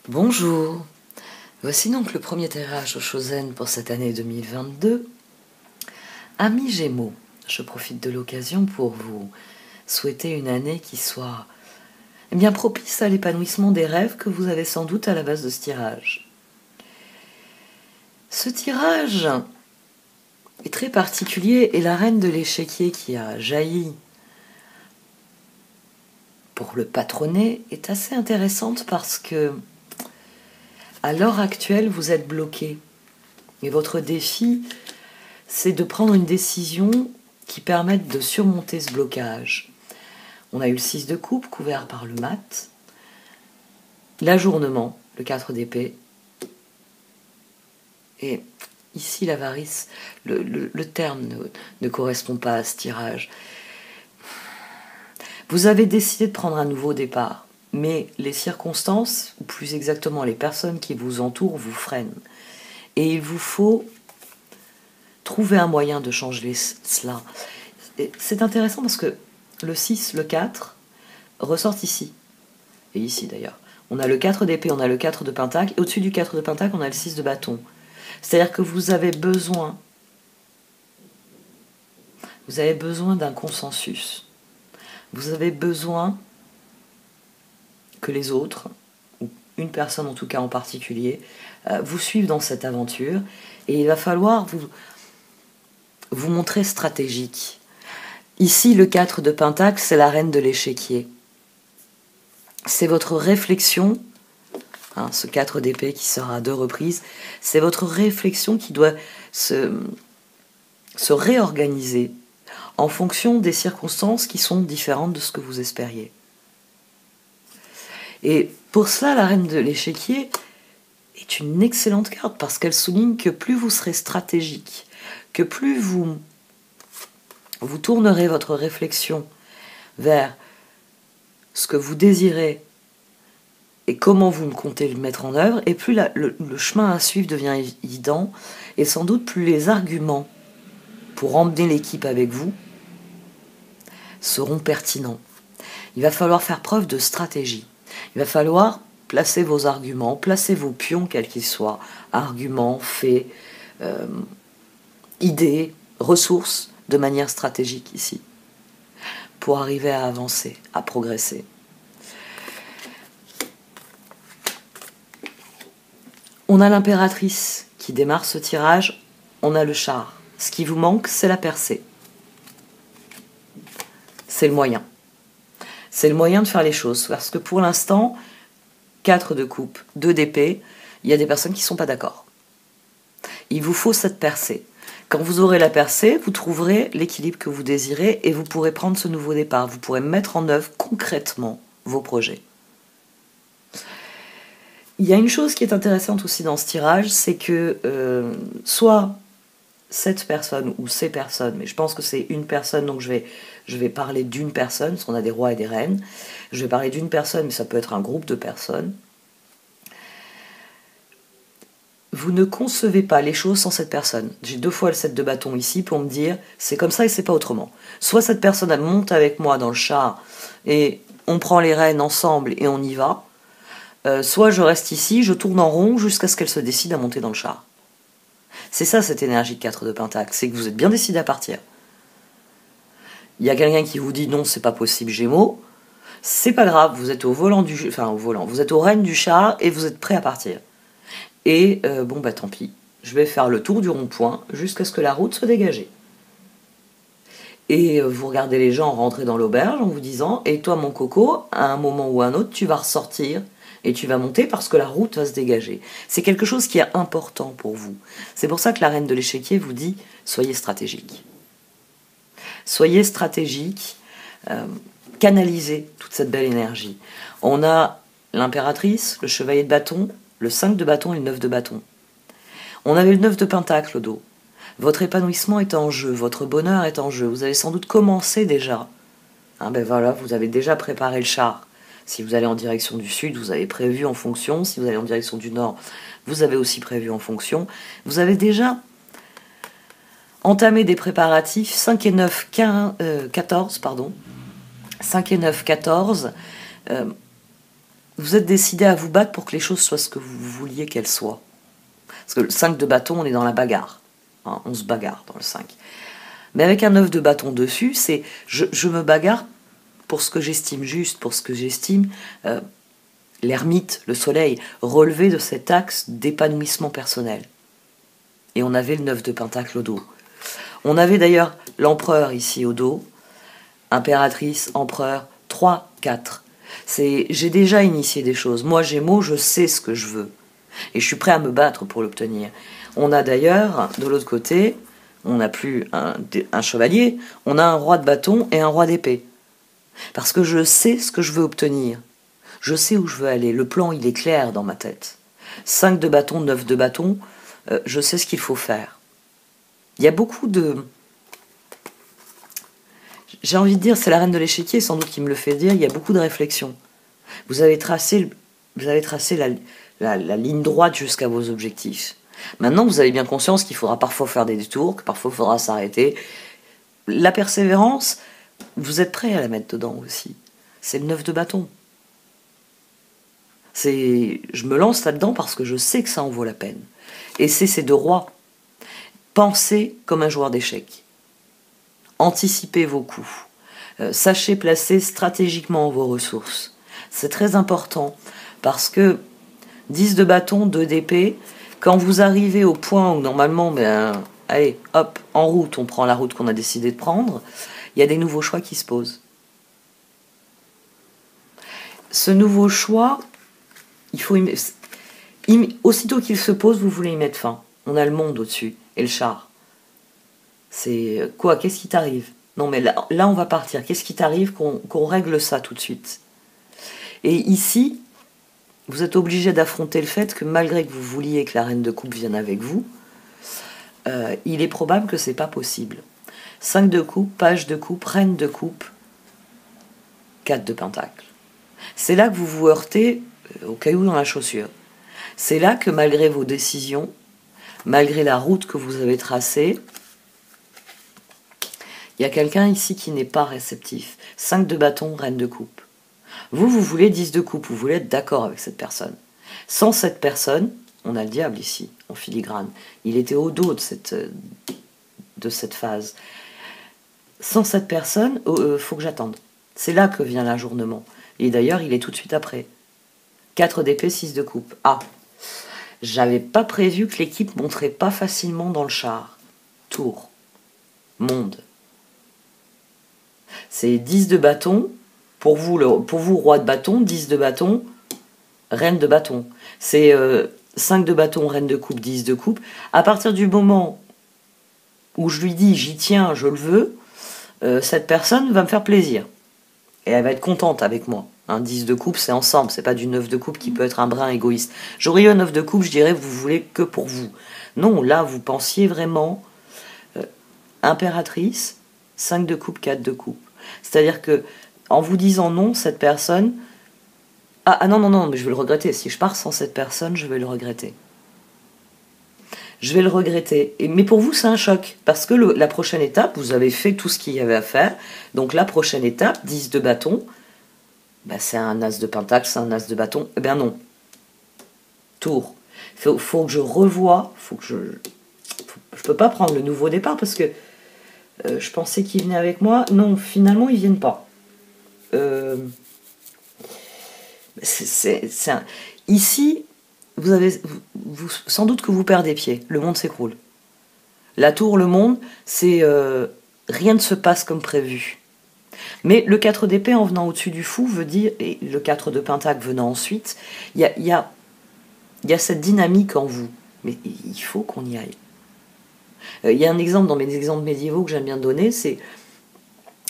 Bonjour, voici donc le premier tirage au Chosen pour cette année 2022. Amis Gémeaux, je profite de l'occasion pour vous souhaiter une année qui soit bien propice à l'épanouissement des rêves que vous avez sans doute à la base de ce tirage. Ce tirage est très particulier et la reine de l'échiquier qui a jailli pour le patronner est assez intéressante parce que à l'heure actuelle, vous êtes bloqué. Et votre défi, c'est de prendre une décision qui permette de surmonter ce blocage. On a eu le 6 de coupe, couvert par le mat. L'ajournement, le 4 d'épée. Et ici, l'avarice, le terme ne correspond pas à ce tirage. Vous avez décidé de prendre un nouveau départ. Mais les circonstances, ou plus exactement les personnes qui vous entourent, vous freinent. Et il vous faut trouver un moyen de changer cela. C'est intéressant parce que le 6, le 4 ressortent ici. Et ici d'ailleurs. On a le 4 d'épée, on a le 4 de pentacle. Et au-dessus du 4 de pentacle, on a le 6 de bâton. C'est-à-dire que vous avez besoin d'un consensus. Vous avez besoin que les autres, ou une personne en tout cas en particulier, vous suivent dans cette aventure. Et il va falloir vous montrer stratégique. Ici, le 4 de pentacle, c'est la reine de l'échiquier. C'est votre réflexion, ce 4 d'épée qui sera à 2 reprises, c'est votre réflexion qui doit se réorganiser en fonction des circonstances qui sont différentes de ce que vous espériez. Et pour cela, la reine de l'échiquier est une excellente carte parce qu'elle souligne que plus vous serez stratégique, que plus vous tournerez votre réflexion vers ce que vous désirez et comment vous comptez le mettre en œuvre, et plus le chemin à suivre devient évident, et sans doute plus les arguments pour emmener l'équipe avec vous seront pertinents. Il va falloir faire preuve de stratégie. Il va falloir placer vos arguments, placer vos pions, quels qu'ils soient, arguments, faits, idées, ressources, de manière stratégique ici, pour arriver à avancer, à progresser. On a l'impératrice qui démarre ce tirage, on a le char. Ce qui vous manque, c'est la percée. C'est le moyen. C'est le moyen de faire les choses. Parce que pour l'instant, 4 de coupe, 2 d'épée, il y a des personnes qui ne sont pas d'accord. Il vous faut cette percée. Quand vous aurez la percée, vous trouverez l'équilibre que vous désirez et vous pourrez prendre ce nouveau départ. Vous pourrez mettre en œuvre concrètement vos projets. Il y a une chose qui est intéressante aussi dans ce tirage, c'est que soit cette personne ou ces personnes, mais je pense que c'est une personne, donc je vais parler d'une personne, parce qu'on a des rois et des reines. Je vais parler d'une personne, mais ça peut être un groupe de personnes. Vous ne concevez pas les choses sans cette personne. J'ai 2 fois le 7 de bâton ici pour me dire, c'est comme ça et c'est pas autrement. Soit cette personne, elle monte avec moi dans le char et on prend les rênes ensemble et on y va. Soit je reste ici, je tourne en rond jusqu'à ce qu'elle se décide à monter dans le char. C'est ça cette énergie de 4 de pentacle, c'est que vous êtes bien décidé à partir. Il y a quelqu'un qui vous dit non, c'est pas possible, Gémeaux. C'est pas grave, vous êtes vous êtes au rêne du char et vous êtes prêt à partir. Et tant pis, je vais faire le tour du rond-point jusqu'à ce que la route soit dégagée. Et vous regardez les gens rentrer dans l'auberge en vous disant, et toi mon coco, à un moment ou à un autre, tu vas ressortir et tu vas monter parce que la route va se dégager. C'est quelque chose qui est important pour vous. C'est pour ça que la reine de l'échiquier vous dit, soyez stratégique. Soyez stratégique, canalisez toute cette belle énergie. On a l'impératrice, le chevalier de bâton, le 5 de bâton et le 9 de bâton. On avait le 9 de pentacle au dos. Votre épanouissement est en jeu, votre bonheur est en jeu. Vous avez sans doute commencé déjà. Vous avez déjà préparé le char. Si vous allez en direction du sud, vous avez prévu en fonction. Si vous allez en direction du nord, vous avez aussi prévu en fonction. Vous avez déjà entamé des préparatifs 5 et 9, 14, pardon. 5 et 9, 14. vous êtes décidé à vous battre pour que les choses soient ce que vous vouliez qu'elles soient. Parce que le 5 de bâton, on est dans la bagarre. Hein, on se bagarre dans le 5. Mais avec un 9 de bâton dessus, c'est je me bagarre pour ce que j'estime juste, pour ce que j'estime l'ermite, le soleil, relevé de cet axe d'épanouissement personnel. Et on avait le 9 de pentacle au dos. On avait d'ailleurs l'empereur ici au dos, impératrice, empereur, 3, 4. J'ai déjà initié des choses. Moi, Gémeaux, je sais ce que je veux. Et je suis prêt à me battre pour l'obtenir. On a d'ailleurs, de l'autre côté, on n'a plus un chevalier, on a un roi de bâton et un roi d'épée. Parce que je sais ce que je veux obtenir. Je sais où je veux aller. Le plan, il est clair dans ma tête. 5 de bâton, 9 de bâton, je sais ce qu'il faut faire. Il y a beaucoup de... J'ai envie de dire, c'est la reine de l'échiquier sans doute qui me le fait dire, il y a beaucoup de réflexion. Vous avez tracé la ligne droite jusqu'à vos objectifs. Maintenant, vous avez bien conscience qu'il faudra parfois faire des détours, que parfois il faudra s'arrêter. La persévérance, vous êtes prêt à la mettre dedans aussi. C'est le 9 de bâton. Je me lance là-dedans parce que je sais que ça en vaut la peine. Et c'est ces deux rois. Pensez comme un joueur d'échecs. Anticipez vos coups. Sachez placer stratégiquement vos ressources. C'est très important parce que 10 de bâton, 2 d'épée, quand vous arrivez au point où normalement, allez, hop, en route, on prend la route qu'on a décidé de prendre, il y a des nouveaux choix qui se posent. Ce nouveau choix, il faut aussitôt qu'il se pose, vous voulez y mettre fin. On a le monde au-dessus et le char. C'est quoi? Qu'est-ce qui t'arrive? Non mais là on va partir. Qu'est-ce qui t'arrive qu'on règle ça tout de suite? Et ici, vous êtes obligé d'affronter le fait que malgré que vous vouliez que la reine de coupe vienne avec vous, il est probable que c'est pas possible. 5 de coupe, page de coupe, reine de coupe, 4 de pentacle. C'est là que vous vous heurtez au caillou dans la chaussure. C'est là que malgré vos décisions, malgré la route que vous avez tracée, il y a quelqu'un ici qui n'est pas réceptif. 5 de bâton, reine de coupe. Vous voulez 10 de coupe, vous voulez être d'accord avec cette personne. Sans cette personne, on a le diable ici, en filigrane. Il était au dos de cette phase. Sans cette personne, faut que j'attende. C'est là que vient l'ajournement. Et d'ailleurs, il est tout de suite après. 4 d'épée, 6 de coupe. Ah, j'avais pas prévu que l'équipe monterait pas facilement dans le char. Tour. Monde. C'est 10 de bâton. Pour vous, roi de bâton, 10 de bâton, reine de bâton. C'est 5 de bâton, reine de coupe, 10 de coupe. À partir du moment où je lui dis j'y tiens, je le veux, cette personne va me faire plaisir. Et elle va être contente avec moi. Un 10 de coupe, c'est ensemble, c'est pas du 9 de coupe qui peut être un brin égoïste. J'aurais eu un 9 de coupe, je dirais vous voulez que pour vous. Non, là vous pensiez vraiment impératrice, 5 de coupe, 4 de coupe. C'est-à-dire que en vous disant non, cette personne... Ah non, mais je vais le regretter. Si je pars sans cette personne, je vais le regretter. Je vais le regretter. Mais pour vous, c'est un choc. Parce que la prochaine étape, vous avez fait tout ce qu'il y avait à faire. Donc la prochaine étape, 10 de bâton, c'est un as de pentacle, c'est un as de bâton. Eh bien non. Tour. Faut que je revoie. Je peux pas prendre le nouveau départ parce que je pensais qu'ils venaient avec moi. Non, finalement, ils viennent pas. Ici, sans doute que vous perdez pied. Le monde s'écroule. La tour, le monde, c'est rien ne se passe comme prévu. Mais le 4 d'épée en venant au-dessus du fou veut dire, et le 4 de pentacle venant ensuite, il y a cette dynamique en vous. Mais il faut qu'on y aille. Il y a un exemple dans mes exemples médiévaux que j'aime bien donner, c'est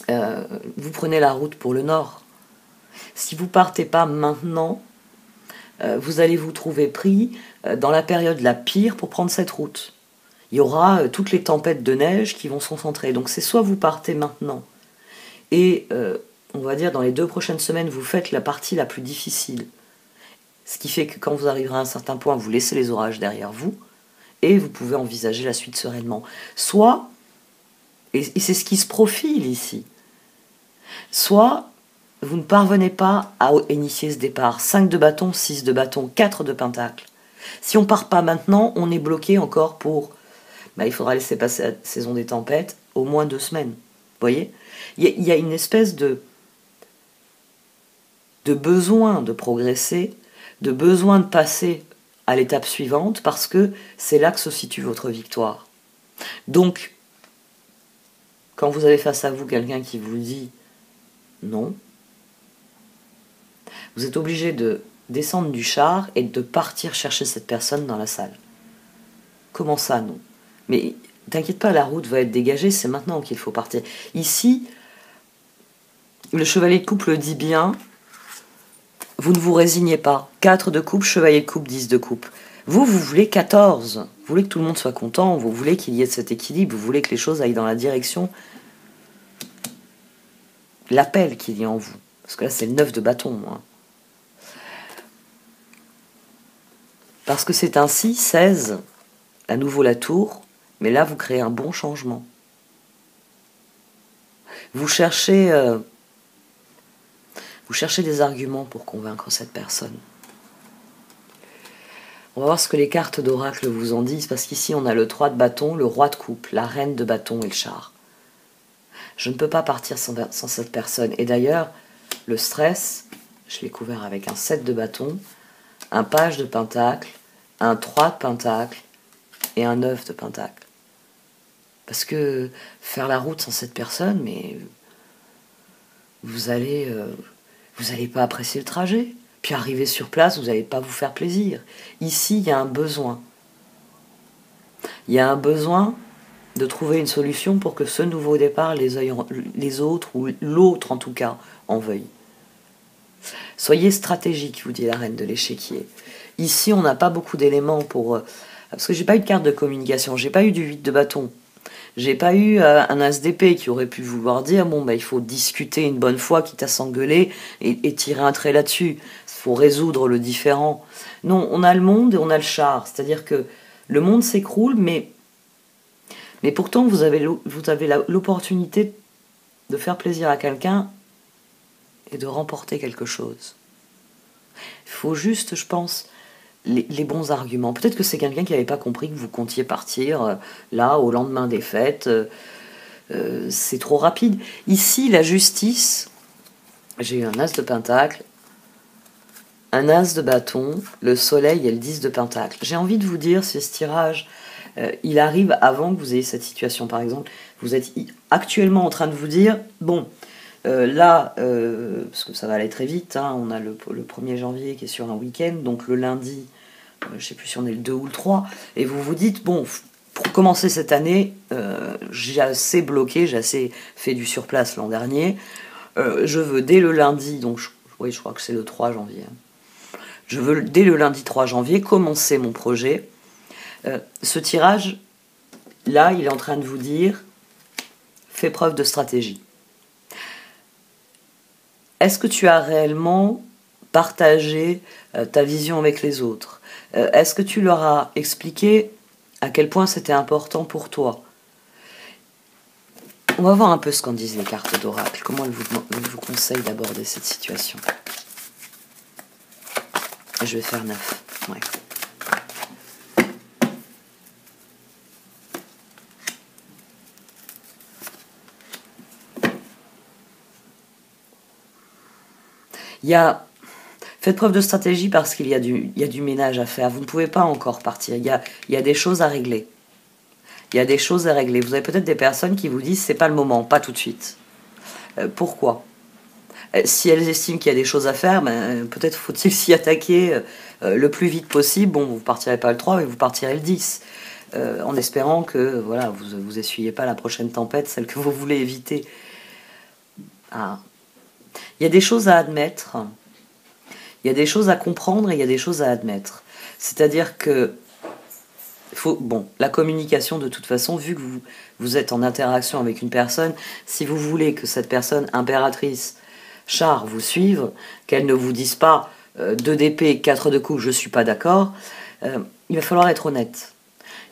vous prenez la route pour le nord. Si vous partez pas maintenant, vous allez vous trouver pris dans la période la pire pour prendre cette route. Il y aura toutes les tempêtes de neige qui vont se concentrer. Donc c'est soit vous partez maintenant, et on va dire dans les 2 prochaines semaines, vous faites la partie la plus difficile. Ce qui fait que quand vous arriverez à un certain point, vous laissez les orages derrière vous, et vous pouvez envisager la suite sereinement. Soit, et c'est ce qui se profile ici, soit vous ne parvenez pas à initier ce départ. 5 de bâton, 6 de bâton, 4 de pentacle. Si on part pas maintenant, on est bloqué encore pour... il faudra laisser passer la saison des tempêtes au moins 2 semaines. Vous voyez, il y a une espèce de besoin de progresser, de besoin de passer à l'étape suivante, parce que c'est là que se situe votre victoire. Donc, quand vous avez face à vous quelqu'un qui vous dit non, vous êtes obligé de descendre du char et de partir chercher cette personne dans la salle. Comment ça, non? Mais t'inquiète pas, la route va être dégagée, c'est maintenant qu'il faut partir. Ici, le chevalier de coupe le dit bien, vous ne vous résignez pas. 4 de coupe, chevalier de coupe, 10 de coupe. Vous voulez 14. Vous voulez que tout le monde soit content, vous voulez qu'il y ait cet équilibre, vous voulez que les choses aillent dans la direction, l'appel qu'il y a en vous. Parce que là, c'est le 9 de bâton. Hein. Parce que c'est ainsi, 16, à nouveau la tour, mais là, vous créez un bon changement. Vous cherchez des arguments pour convaincre cette personne. On va voir ce que les cartes d'oracle vous en disent, parce qu'ici, on a le 3 de bâton, le roi de coupe, la reine de bâton et le char. Je ne peux pas partir sans cette personne. Et d'ailleurs, le stress, je l'ai couvert avec un 7 de bâton, un page de pentacle, un 3 de pentacle et un 9 de pentacle. Parce que faire la route sans cette personne, mais vous allez pas apprécier le trajet. Puis arriver sur place, vous n'allez pas vous faire plaisir. Ici, il y a un besoin. Il y a un besoin de trouver une solution pour que ce nouveau départ, les autres, ou l'autre en tout cas, en veuille. Soyez stratégique, vous dit la reine de l'échiquier. Ici, on n'a pas beaucoup d'éléments pour... parce que j'ai pas eu de carte de communication, j'ai pas eu du 8 de bâton. J'ai pas eu un as d'épée qui aurait pu vouloir dire il faut discuter une bonne fois, quitte à s'engueuler, et tirer un trait là-dessus. Il faut résoudre le différend. Non, on a le monde et on a le char. C'est-à-dire que le monde s'écroule, mais pourtant vous avez l'opportunité de faire plaisir à quelqu'un et de remporter quelque chose. Il faut juste, je pense, les bons arguments. Peut-être que c'est quelqu'un qui n'avait pas compris que vous comptiez partir là au lendemain des fêtes. C'est trop rapide. Ici, la justice, j'ai eu un as de pentacle, un as de bâton, le soleil et le 10 de pentacle. J'ai envie de vous dire, si ce tirage, il arrive avant que vous ayez cette situation. Par exemple, vous êtes actuellement en train de vous dire, là, parce que ça va aller très vite, hein, on a le 1er janvier qui est sur un week-end, donc le lundi, je ne sais plus si on est le 2 ou le 3, et vous vous dites, pour commencer cette année, j'ai assez bloqué, j'ai assez fait du surplace l'an dernier, je veux dès le lundi, donc je crois que c'est le 3 janvier, hein, je veux dès le lundi 3 janvier commencer mon projet. Ce tirage, là, il est en train de vous dire, fais preuve de stratégie. Est-ce que tu as réellement partagé ta vision avec les autres? Est-ce que tu leur as expliqué à quel point c'était important pour toi? On va voir un peu ce qu'en disent les cartes d'oracle. Comment elles vous conseillent d'aborder cette situation. Je vais faire 9. Ouais. Faites preuve de stratégie parce qu'il y a du ménage à faire. Vous ne pouvez pas encore partir. Il y a des choses à régler. Il y a des choses à régler. Vous avez peut-être des personnes qui vous disent c'est pas le moment, pas tout de suite. Pourquoi? Si elles estiment qu'il y a des choses à faire, peut-être faut-il s'y attaquer le plus vite possible. Vous ne partirez pas le 3, mais vous partirez le 10. En espérant que vous essuyez pas la prochaine tempête, celle que vous voulez éviter. Ah. Il y a des choses à admettre, il y a des choses à comprendre et il y a des choses à admettre. C'est-à-dire que la communication, de toute façon, vu que vous êtes en interaction avec une personne, si vous voulez que cette personne, impératrice, char, vous suive, qu'elle ne vous dise pas 2 d'épée, 4 de coupe, je ne suis pas d'accord, il va falloir être honnête.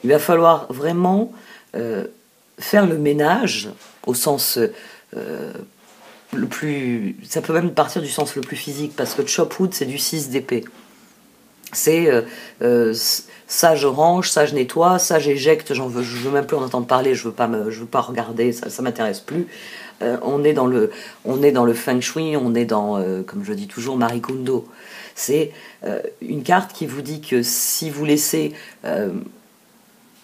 Il va falloir vraiment faire le ménage, au sens ça peut même partir du sens le plus physique, parce que chop wood, c'est du 6 d'épée. C'est ça je range, ça je nettoie, ça j'éjecte, je veux même plus en entendre parler, je veux pas regarder, ça m'intéresse plus. On est dans le feng shui, on est dans, comme je dis toujours, Marie Kondo. C'est une carte qui vous dit que si vous laissez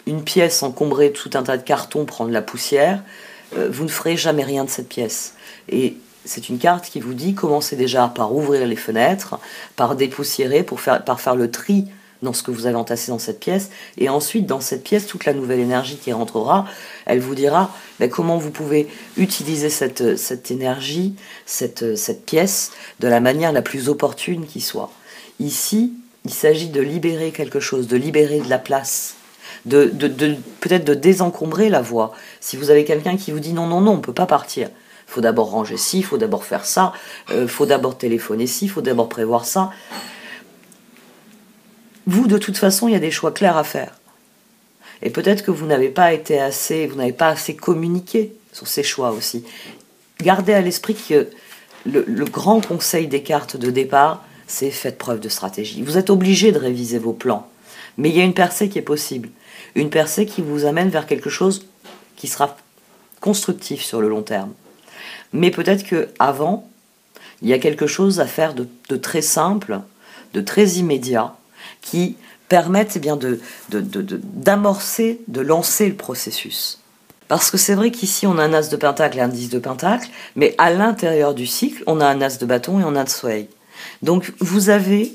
une pièce encombrée de tout un tas de cartons prendre la poussière, vous ne ferez jamais rien de cette pièce. Et c'est une carte qui vous dit commencez déjà par ouvrir les fenêtres, par dépoussiérer, par faire le tri dans ce que vous avez entassé dans cette pièce, et ensuite dans cette pièce, toute la nouvelle énergie qui rentrera, elle vous dira comment vous pouvez utiliser cette énergie, cette pièce, de la manière la plus opportune qui soit. Ici, il s'agit de libérer quelque chose, de libérer de la place, peut-être de désencombrer la voie. Si vous avez quelqu'un qui vous dit non, on ne peut pas partir, il faut d'abord ranger ci, il faut d'abord faire ça, il faut d'abord téléphoner ci, il faut d'abord prévoir ça. Vous, de toute façon, il y a des choix clairs à faire. Et peut-être que vous n'avez pas assez communiqué sur ces choix aussi. Gardez à l'esprit que le grand conseil des cartes de départ, c'est faites preuve de stratégie. Vous êtes obligé de réviser vos plans. Mais il y a une percée qui est possible. Une percée qui vous amène vers quelque chose qui sera constructif sur le long terme. Mais peut-être qu'avant, il y a quelque chose à faire de très simple, de très immédiat, qui permettent d'amorcer, de lancer le processus. Parce que c'est vrai qu'ici, on a un as de pentacle et un 10 de pentacle, mais à l'intérieur du cycle, on a un as de bâton et on a un de soleil. Donc, vous avez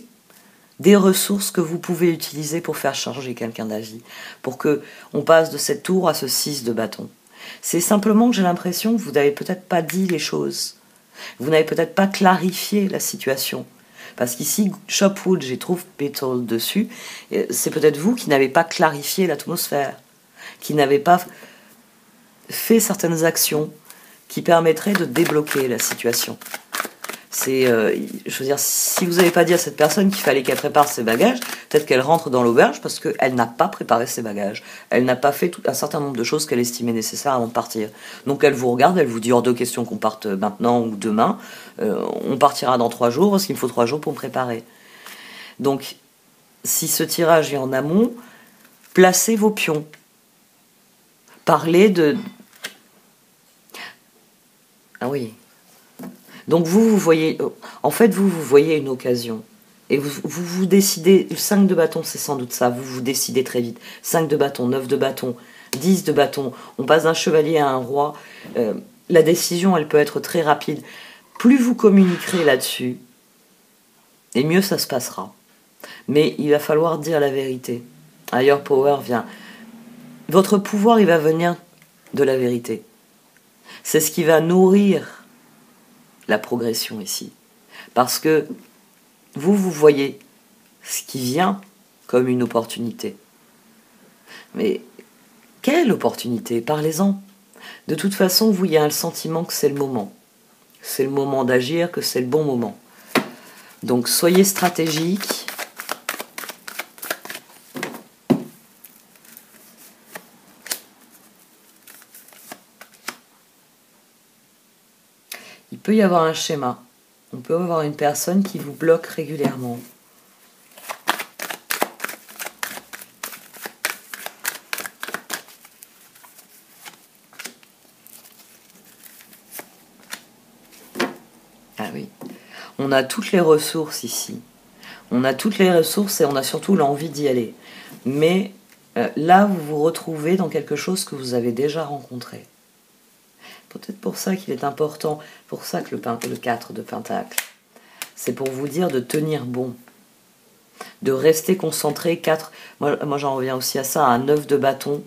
des ressources que vous pouvez utiliser pour faire changer quelqu'un d'avis, pour qu'on passe de cette tour à ce 6 de bâton. C'est simplement que j'ai l'impression que vous n'avez peut-être pas dit les choses. Vous n'avez peut-être pas clarifié la situation. Parce qu'ici, Chopwood, j'ai trouvé Beetle dessus. C'est peut-être vous qui n'avez pas clarifié l'atmosphère, qui n'avez pas fait certaines actions qui permettraient de débloquer la situation. Je veux dire, si vous n'avez pas dit à cette personne qu'il fallait qu'elle prépare ses bagages, peut-être qu'elle rentre dans l'auberge parce qu'elle n'a pas préparé ses bagages. Elle n'a pas fait un certain nombre de choses qu'elle estimait nécessaires avant de partir. Donc elle vous regarde, elle vous dit hors de question qu'on parte maintenant ou demain. On partira dans 3 jours parce qu'il me faut 3 jours pour me préparer. Donc, si ce tirage est en amont, placez vos pions. Parlez de... Ah oui... Donc vous voyez, en fait, vous voyez une occasion. Et vous décidez, le 5 de bâton, c'est sans doute ça, vous décidez très vite. 5 de bâton, 9 de bâton, 10 de bâton, on passe d'un chevalier à un roi. La décision, elle peut être très rapide. Plus vous communiquerez là-dessus, et mieux ça se passera. Mais il va falloir dire la vérité. Higher Power vient. Votre pouvoir, il va venir de la vérité. C'est ce qui va nourrir la progression ici. Parce que vous voyez ce qui vient comme une opportunité. Mais quelle opportunité? Parlez-en. De toute façon, vous, il y a le sentiment que c'est le moment. C'est le moment d'agir, que c'est le bon moment. Donc, soyez stratégique. Il peut y avoir un schéma. On peut avoir une personne qui vous bloque régulièrement. Ah oui. On a toutes les ressources ici. On a toutes les ressources et on a surtout l'envie d'y aller. Mais là, vous vous retrouvez dans quelque chose que vous avez déjà rencontré. Peut-être pour ça qu'il est important, pour ça que le 4 de pentacle, c'est pour vous dire de tenir bon, de rester concentré. 4, moi j'en reviens aussi à ça, un 9 de bâton,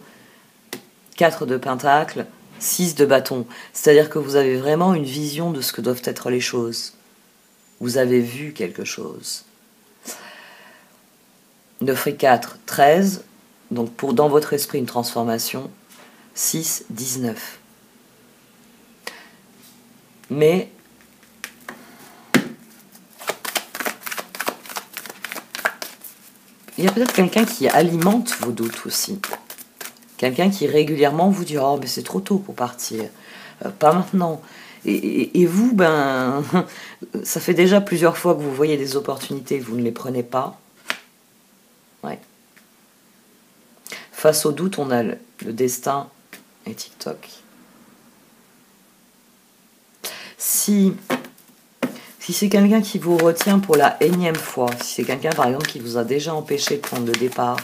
4 de pentacle, 6 de bâton. C'est-à-dire que vous avez vraiment une vision de ce que doivent être les choses. Vous avez vu quelque chose. 9 et 4, 13, donc pour dans votre esprit une transformation, 6, 19. Mais il y a peut-être quelqu'un qui alimente vos doutes aussi. Quelqu'un qui régulièrement vous dit « Oh, mais c'est trop tôt pour partir. Pas maintenant. » Et vous, ben, ça fait déjà plusieurs fois que vous voyez des opportunités, vous ne les prenez pas. Ouais. Face au doute, on a le destin et TikTok. Si c'est quelqu'un qui vous retient pour la énième fois, si c'est quelqu'un par exemple qui vous a déjà empêché de prendre le départ,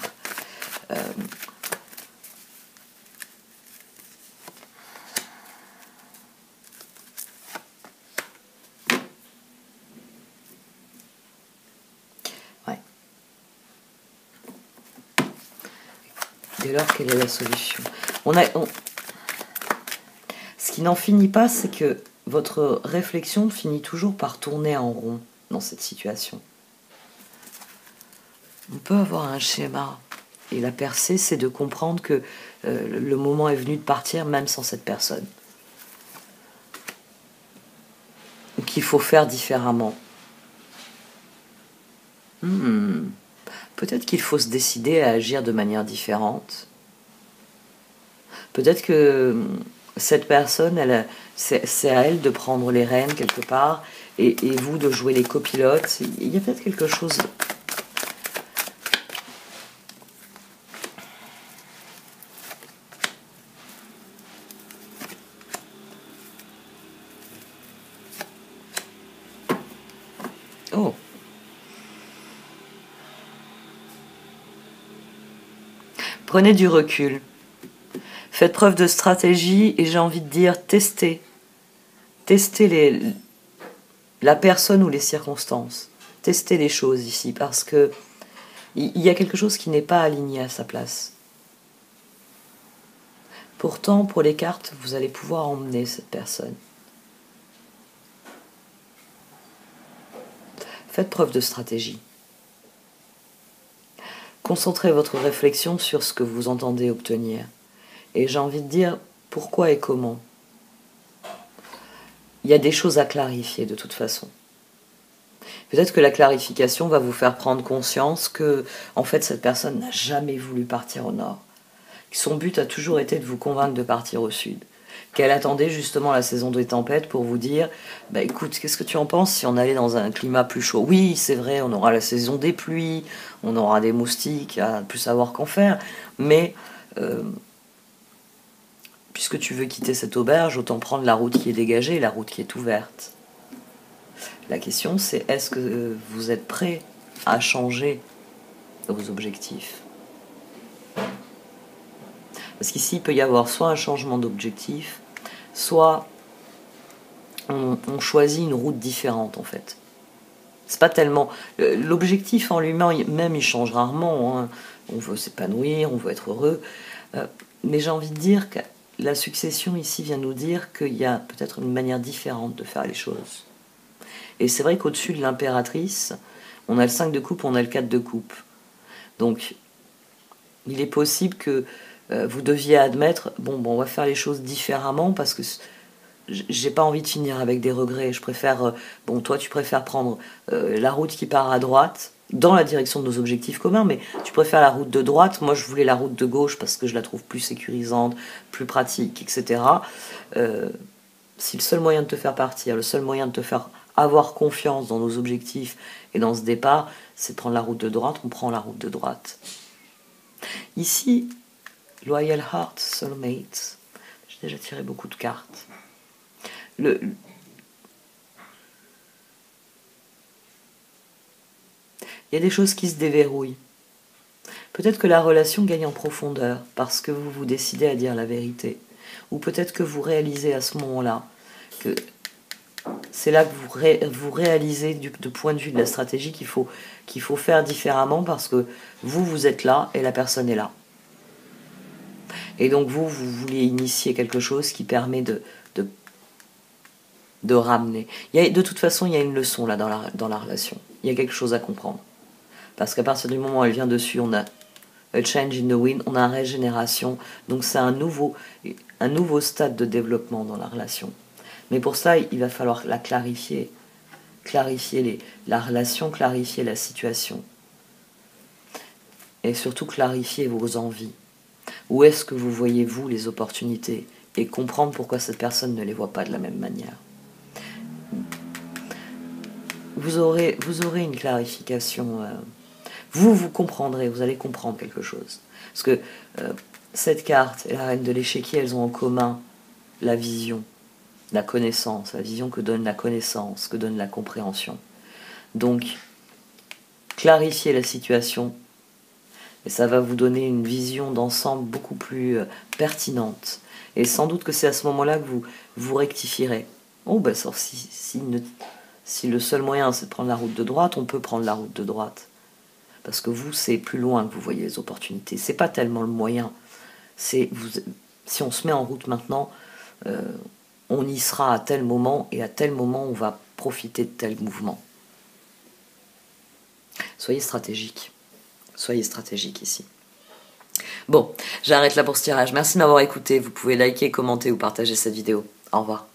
ouais. Dès lors, quelle est la solution? Ce qui n'en finit pas, c'est que votre réflexion finit toujours par tourner en rond dans cette situation. On peut avoir un schéma. Et la percée, c'est de comprendre que le moment est venu de partir même sans cette personne. Qu'il faut faire différemment. Peut-être qu'il faut se décider à agir de manière différente. Peut-être que cette personne, c'est à elle de prendre les rênes quelque part et vous de jouer les copilotes. Il y a peut-être quelque chose... Oh. Prenez du recul. Faites preuve de stratégie et j'ai envie de dire testez. Testez la personne ou les circonstances. Testez les choses ici parce que il y a quelque chose qui n'est pas aligné à sa place. Pourtant, pour les cartes, vous allez pouvoir emmener cette personne. Faites preuve de stratégie. Concentrez votre réflexion sur ce que vous entendez obtenir. Et j'ai envie de dire pourquoi et comment. Il y a des choses à clarifier de toute façon. Peut-être que la clarification va vous faire prendre conscience que, en fait, cette personne n'a jamais voulu partir au nord. Son but a toujours été de vous convaincre de partir au sud. Qu'elle attendait justement la saison des tempêtes pour vous dire bah écoute, qu'est-ce que tu en penses si on allait dans un climat plus chaud? Oui, c'est vrai, on aura la saison des pluies, on aura des moustiques, à plus savoir qu'en faire, mais puisque tu veux quitter cette auberge, autant prendre la route qui est dégagée, la route qui est ouverte. La question c'est est-ce que vous êtes prêt à changer vos objectifs? Parce qu'ici, il peut y avoir soit un changement d'objectif, soit on choisit une route différente, en fait. C'est pas tellement... L'objectif en lui-même, il change rarement. Hein. On veut s'épanouir, on veut être heureux. Mais j'ai envie de dire que la succession ici vient nous dire qu'il y a peut-être une manière différente de faire les choses. Et c'est vrai qu'au-dessus de l'impératrice, on a le 5 de coupe, on a le 4 de coupe. Donc, il est possible que vous deviez admettre, bon, on va faire les choses différemment parce que j'ai pas envie de finir avec des regrets. Je préfère, toi tu préfères prendre la route qui part à droite dans la direction de nos objectifs communs, mais tu préfères la route de droite. Moi, je voulais la route de gauche parce que je la trouve plus sécurisante, plus pratique, etc. Si le seul moyen de te faire partir, le seul moyen de te faire avoir confiance dans nos objectifs et dans ce départ, c'est de prendre la route de droite, on prend la route de droite. Ici, Loyal Heart, Soulmate. J'ai déjà tiré beaucoup de cartes. Il y a des choses qui se déverrouillent. Peut-être que la relation gagne en profondeur parce que vous vous décidez à dire la vérité. Ou peut-être que vous réalisez à ce moment-là que c'est là que vous réalisez du point de vue de la stratégie qu'il faut faire différemment parce que vous êtes là et la personne est là. Et donc vous voulez initier quelque chose qui permet de ramener. De toute façon, il y a une leçon là dans la relation. Il y a quelque chose à comprendre. Parce qu'à partir du moment où elle vient dessus, on a a change in the wind, on a une régénération. Donc c'est un nouveau stade de développement dans la relation. Mais pour ça, il va falloir la clarifier la relation, clarifier la situation. Et surtout clarifier vos envies. Où est-ce que vous voyez, vous, les opportunités? Et comprendre pourquoi cette personne ne les voit pas de la même manière. vous aurez une clarification. Vous comprendrez, vous allez comprendre quelque chose. Parce que cette carte et la reine de l'échiquier, elles ont en commun la vision, la connaissance, la vision que donne la connaissance, que donne la compréhension. Donc, clarifiez la situation et ça va vous donner une vision d'ensemble beaucoup plus pertinente. Et sans doute que c'est à ce moment-là que vous rectifierez. Oh, ben, si le seul moyen c'est de prendre la route de droite, on peut prendre la route de droite. Parce que vous, c'est plus loin que vous voyez les opportunités. C'est pas tellement le moyen. Si on se met en route maintenant, on y sera à tel moment, et à tel moment, on va profiter de tel mouvement. Soyez stratégique. Soyez stratégique ici. Bon, j'arrête là pour ce tirage. Merci de m'avoir écouté. Vous pouvez liker, commenter ou partager cette vidéo. Au revoir.